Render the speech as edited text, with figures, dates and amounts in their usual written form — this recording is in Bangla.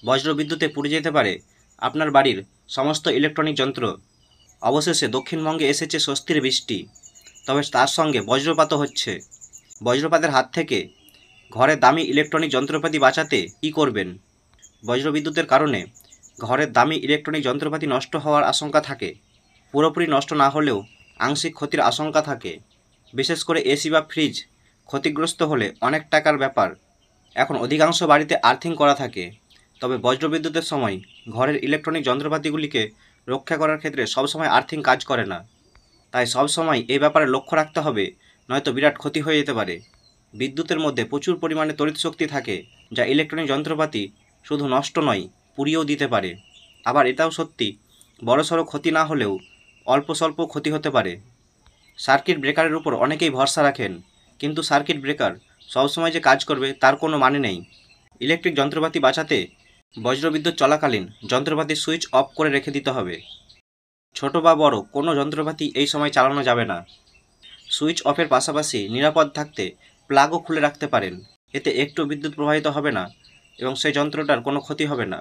বজ্রবিদ্যুতে পুড়ে যেতে পারে আপনার বাড়ির সমস্ত ইলেকট্রনিক যন্ত্র। অবশেষে দক্ষিণবঙ্গে এসেছে স্বস্তির বৃষ্টি, তবে তার সঙ্গে বজ্রপাতও হচ্ছে। বজ্রপাতের হাত থেকে ঘরের দামি ইলেকট্রনিক যন্ত্রপাতি বাঁচাতে কী করবেন? বজ্রবিদ্যুতের কারণে ঘরের দামি ইলেকট্রনিক যন্ত্রপাতি নষ্ট হওয়ার আশঙ্কা থাকে। পুরোপুরি নষ্ট না হলেও আংশিক ক্ষতির আশঙ্কা থাকে। বিশেষ করে এসি বা ফ্রিজ ক্ষতিগ্রস্ত হলে অনেক টাকার ব্যাপার। এখন অধিকাংশ বাড়িতে আর্থিং করা থাকে, তবে বজ্রবিদ্যুতের সময় ঘরের ইলেকট্রনিক যন্ত্রপাতিগুলিকে রক্ষা করার ক্ষেত্রে সবসময় আর্থিং কাজ করে না। তাই সবসময় এই ব্যাপারে লক্ষ্য রাখতে হবে, নয়তো বিরাট ক্ষতি হয়ে যেতে পারে। বিদ্যুতের মধ্যে প্রচুর পরিমাণে তড়িৎ শক্তি থাকে, যা ইলেকট্রনিক যন্ত্রপাতি শুধু নষ্ট নয়, পুড়িয়েও দিতে পারে। আবার এটাও সত্যি, বড়সড় ক্ষতি না হলেও অল্প স্বল্প ক্ষতি হতে পারে। সার্কিট ব্রেকারের উপর অনেকেই ভরসা রাখেন, কিন্তু সার্কিট ব্রেকার সবসময় যে কাজ করবে তার কোনো মানে নেই। ইলেকট্রিক যন্ত্রপাতি বাঁচাতে বজ্রবিদ্যুৎ চলাকালীন যন্ত্রপাতির সুইচ অফ করে রেখে দিতে হবে। ছোট বা বড় কোনো যন্ত্রপাতি এই সময় চালানো যাবে না। সুইচ অফের পাশাপাশি নিরাপদ থাকতে প্লাগও খুলে রাখতে পারেন। এতে একটু বিদ্যুৎ প্রবাহিত হবে না এবং সেই যন্ত্রটার কোনো ক্ষতি হবে না।